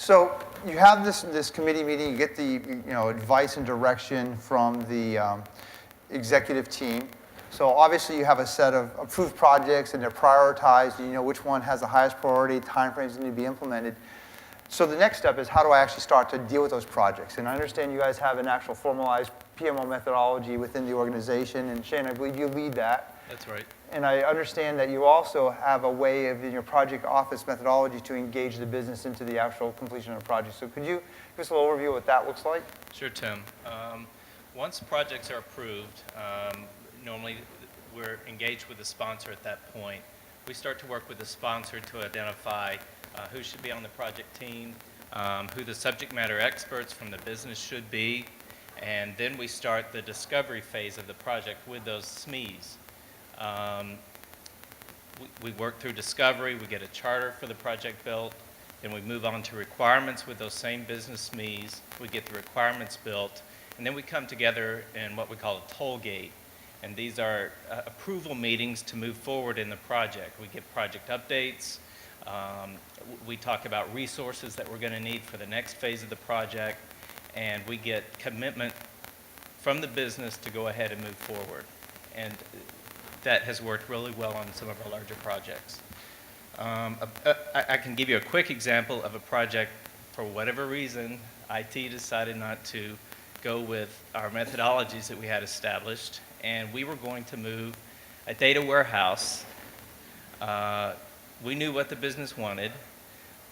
So you have this committee meeting, you get the advice and direction from the executive team. So obviously you have a set of approved projects and they're prioritized, and you know which one has the highest priority, timeframes that need to be implemented. So the next step is how do I actually start to deal with those projects? And I understand you guys have an actual formalized PMO methodology within the organization, and Shane, I believe you lead that. That's right. And I understand that you also have a way of, in your project office methodology, to engage the business into the actual completion of the project. So could you give us a little overview of what that looks like? Sure, Tim. Once projects are approved, normally we're engaged with the sponsor at that point. We start to work with the sponsor to identify who should be on the project team, who the subject matter experts from the business should be, and then we start the discovery phase of the project with those SMEs. We work through discovery, we get a charter for the project built, then we move on to requirements with those same business SMEs, we get the requirements built, and then we come together in what we call a toll gate. And these are approval meetings to move forward in the project. We give project updates, we talk about resources that we're going to need for the next phase of the project, and we get commitment from the business to go ahead and move forward. And that has worked really well on some of our larger projects. I can give you a quick example of a project, for whatever reason, IT decided not to go with our methodologies that we had established, and we were going to move a data warehouse. We knew what the business wanted.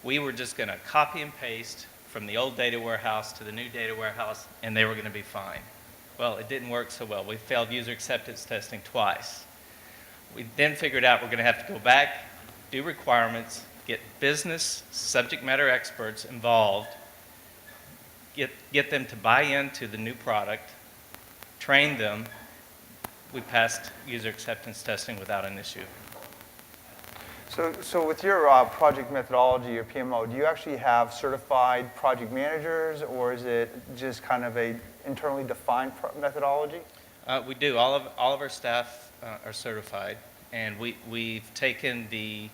We were just going to copy and paste from the old data warehouse to the new data warehouse, and they were going to be fine. Well, it didn't work so well. We failed user acceptance testing twice. We then figured out we're going to have to go back, do requirements, get business subject matter experts involved, get them to buy into the new product, train them. We passed user acceptance testing without an issue. So with your project methodology, your PMO, do you actually have certified project managers, or is it just kind of a internally defined methodology? We do. All of our staff are certified, and we've taken the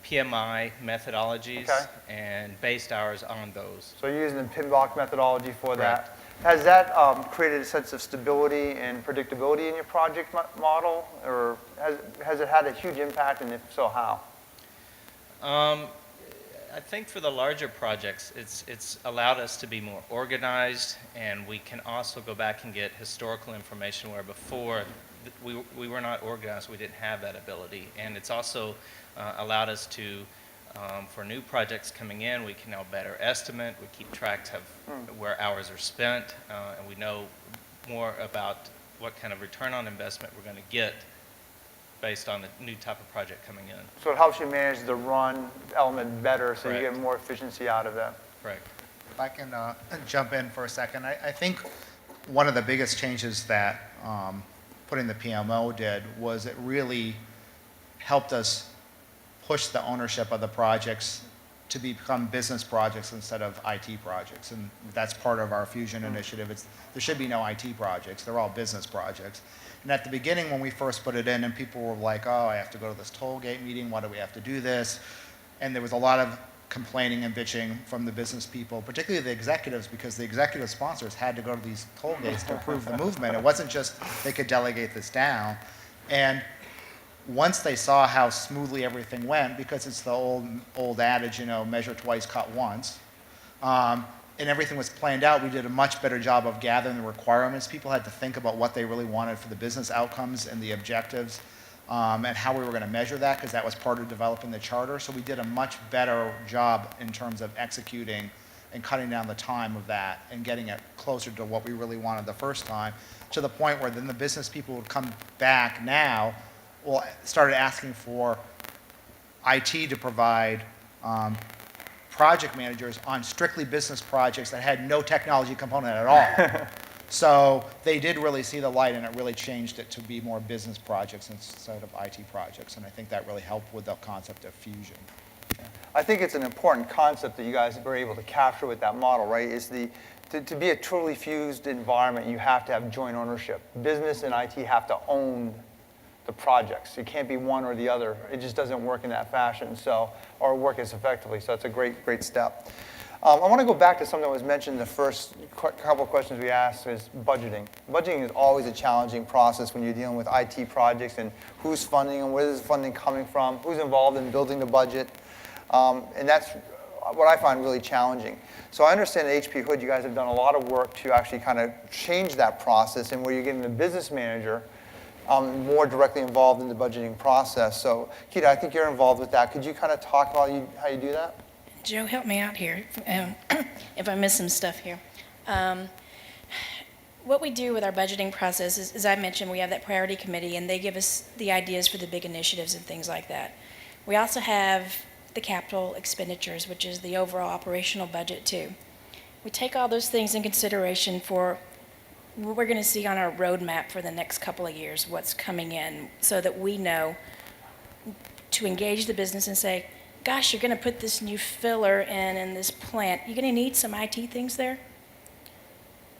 PMI methodologies and based ours on those. So you're using the PMBOK methodology for Correct. that. Has that created a sense of stability and predictability in your project model, or has it had a huge impact, and if so, how? I think for the larger projects, it's allowed us to be more organized, and we can also go back and get historical information where before we were not organized, we didn't have that ability. And it's also allowed us to, for new projects coming in, we can now better estimate, we keep track of where hours are spent, and we know more about what kind of return on investment we're going to get based on the new type of project coming in. So it helps you manage the run element better, so Correct. you get more efficiency out of that. Correct. If I can jump in for a second, I think one of the biggest changes that putting the PMO did was it really helped us push the ownership of the projects to become business projects instead of IT projects. And that's part of our Fusion initiative. There should be no IT projects. They're all business projects. And at the beginning when we first put it in and people were like, oh, I have to go to this toll gate meeting. Why do we have to do this? And there was a lot of complaining and bitching from the business people, particularly the executives, because the executive sponsors had to go to these toll gates to approve the movement. It wasn't just they could delegate this down. And once they saw how smoothly everything went, because it's the old adage, measure twice, cut once, and everything was planned out, we did a much better job of gathering the requirements. People had to think about what they really wanted for the business outcomes and the objectives, and how we were going to measure that, because that was part of developing the charter. So we did a much better job in terms of executing and cutting down the time of that and getting it closer to what we really wanted the first time, to the point where then the business people would come back now, started asking for IT to provide project managers on strictly business projects that had no technology component at all. So they did really see the light, and it really changed it to be more business projects instead of IT projects. And I think that really helped with the concept of fusion. I think it's an important concept that you guys were able to capture with that model, right? Is to be a truly fused environment, you have to have joint ownership. Business and IT have to own the projects. It can't be one or the other. It just doesn't work in that fashion, so, or work as effectively. So it's a great step. I want to go back to something that was mentioned in the first couple of questions we asked, is budgeting. Budgeting is always a challenging process when you're dealing with IT projects and who's funding and where is the funding coming from, who's involved in building the budget. And that's what I find really challenging. So I understand at HP Hood you guys have done a lot of work to actually kind of change that process, and where you're getting the business manager more directly involved in the budgeting process. So Keita, I think you're involved with that. Could you kind of talk about how you do that? Joe, help me out here if I miss some stuff here. What we do with our budgeting process is, as I mentioned, we have that priority committee, and they give us the ideas for the big initiatives and things like that. We also have the capital expenditures, which is the overall operational budget too. We take all those things in consideration for what we're going to see on our roadmap for the next couple of years, what's coming in, so that we know to engage the business and say, gosh, you're going to put this new filler in this plant. You're going to need some IT things there.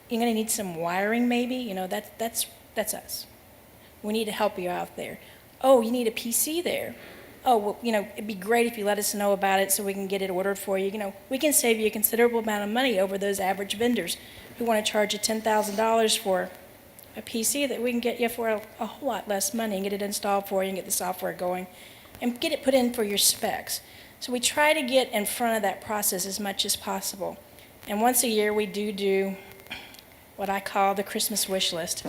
You're going to need some wiring maybe. You know, that's us. We need to help you out there. Oh, you need a PC there. Oh, well, you know, it'd be great if you let us know about it so we can get it ordered for you. You know, we can save you a considerable amount of money over those average vendors who want to charge you $10,000 for a PC that we can get you for a whole lot less money and get it installed for you and get the software going and get it put in for your specs. So we try to get in front of that process as much as possible. And once a year we do what I call the Christmas wish list.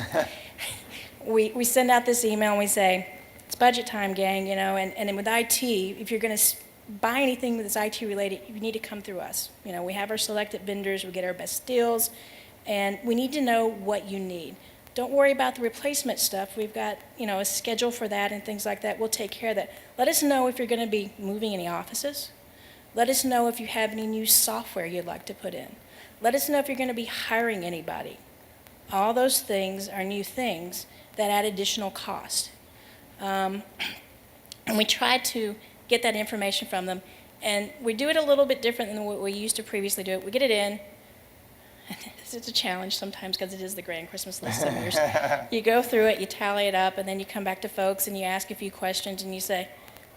We send out this email and we say, it's budget time, gang, you know, and then with IT, if you're going to buy anything that's IT related, you need to come through us. You know, we have our selected vendors, we get our best deals, and we need to know what you need. Don't worry about the replacement stuff. We've got, you know, a schedule for that and things like that. We'll take care of that. Let us know if you're going to be moving any offices. Let us know if you have any new software you'd like to put in. Let us know if you're going to be hiring anybody. All those things are new things that add additional cost. And we try to get that information from them. And we do it a little bit different than what we used to previously do it. We get it in. It's a challenge sometimes because it is the grand Christmas list some years. You go through it, you tally it up, and then you come back to folks and you ask a few questions and you say,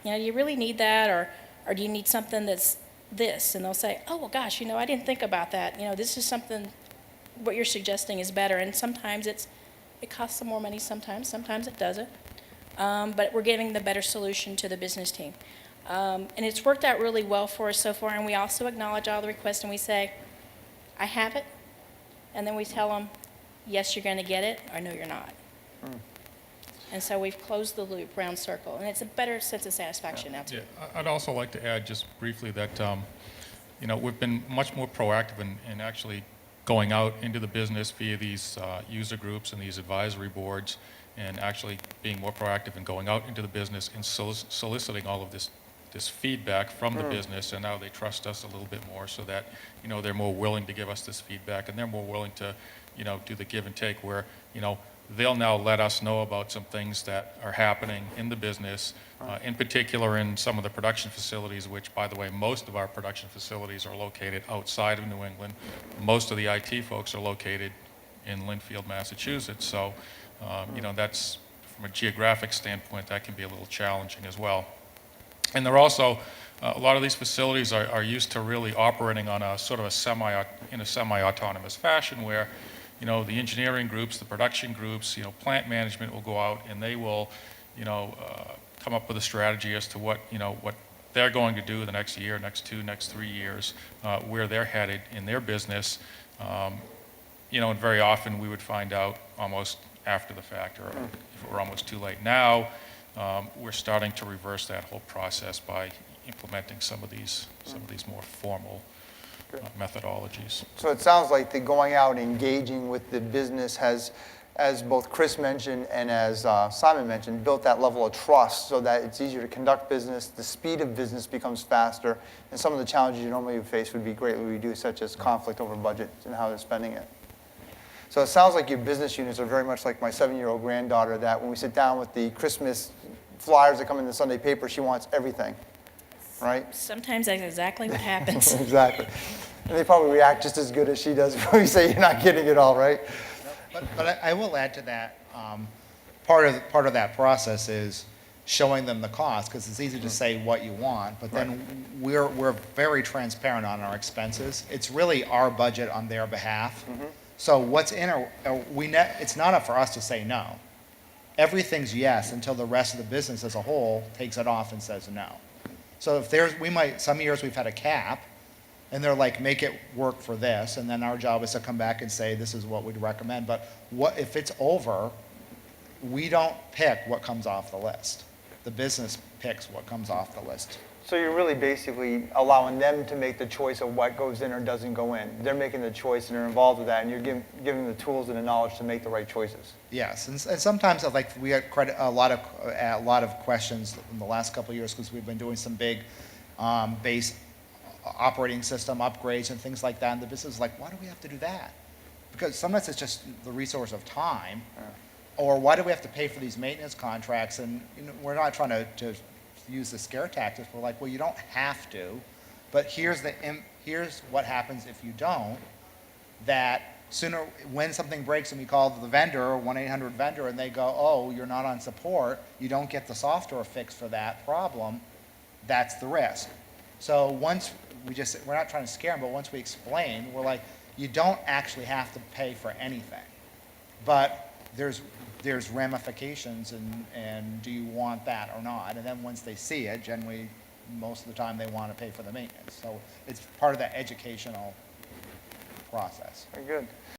you know, do you really need that, or do you need something that's this? And they'll say, oh, well, gosh, you know, I didn't think about that. You know, this is something, what you're suggesting is better. And sometimes it costs some more money sometimes it doesn't. But we're giving the better solution to the business team. And it's worked out really well for us so far, and we also acknowledge all the requests and we say, I have it. And then we tell them, yes, you're going to get it, or no, you're not. And so we've closed the loop, round circle, and it's a better sense of satisfaction now, too. Yeah, I'd also like to add just briefly that, you know, we've been much more proactive in actually going out into the business via these user groups and these advisory boards, and actually being more proactive in going out into the business and soliciting all of this feedback from the business, and now they trust us a little bit more, so that, you know, they're more willing to give us this feedback, and they're more willing to, you know, do the give and take, where, you know, they'll now let us know about some things that are happening in the business, in particular in some of the production facilities, which, by the way, most of our production facilities are located outside of New England. Most of the IT folks are located in Linfield, Massachusetts, so, you know, that's, from a geographic standpoint, that can be a little challenging as well. And they're also, a lot of these facilities are used to really operating on a sort of a semi-autonomous fashion, where, you know, the engineering groups, the production groups, you know, plant management will go out and they will, you know, come up with a strategy as to what, you know, what they're going to do the next year, next 2, next 3 years, where they're headed in their business. You know, and very often we would find out almost after the fact, or if it were almost too late. Now, we're starting to reverse that whole process by implementing some of these more formal methodologies. So it sounds like the going out and engaging with the business has, as both Chris mentioned and as Simon mentioned, built that level of trust so that it's easier to conduct business, the speed of business becomes faster, and some of the challenges you normally would face would be greatly reduced, such as conflict over budget and how they're spending it. So it sounds like your business units are very much like my 7-year-old granddaughter, that when we sit down with the Christmas flyers that come in the Sunday paper, she wants everything, right? Sometimes that's exactly what happens. Exactly. And they probably react just as good as she does when we say you're not getting it all, right? But I will add to that, part of that process is showing them the cost, because it's easy to say what you want, but then we're very transparent on our expenses. It's really our budget on their behalf. So what's in it's not up for us to say no. Everything's yes until the rest of the business as a whole takes it off and says no. So if some years we've had a cap, and they're like, make it work for this, and then our job is to come back and say, this is what we'd recommend. But if it's over, we don't pick what comes off the list. The business picks what comes off the list. So you're really basically allowing them to make the choice of what goes in or doesn't go in. They're making the choice and they're involved with that, and you're giving them the tools and the knowledge to make the right choices. Yes, and sometimes like we had a lot of questions in the last couple of years because we've been doing some big base operating system upgrades and things like that, and the business is like, why do we have to do that? Because sometimes it's just the resource of time, or why do we have to pay for these maintenance contracts? And we're not trying to use the scare tactics. We're like, well, you don't have to, but here's what happens if you don't. That sooner, when something breaks and we call the vendor, 1-800-vendor, and they go, oh, you're not on support, you don't get the software fix for that problem, that's the risk. So we're not trying to scare them, but once we explain, we're like, you don't actually have to pay for anything. But there's ramifications, and do you want that or not? And then once they see it, generally, most of the time they want to pay for the maintenance. So it's part of that educational process. Very good.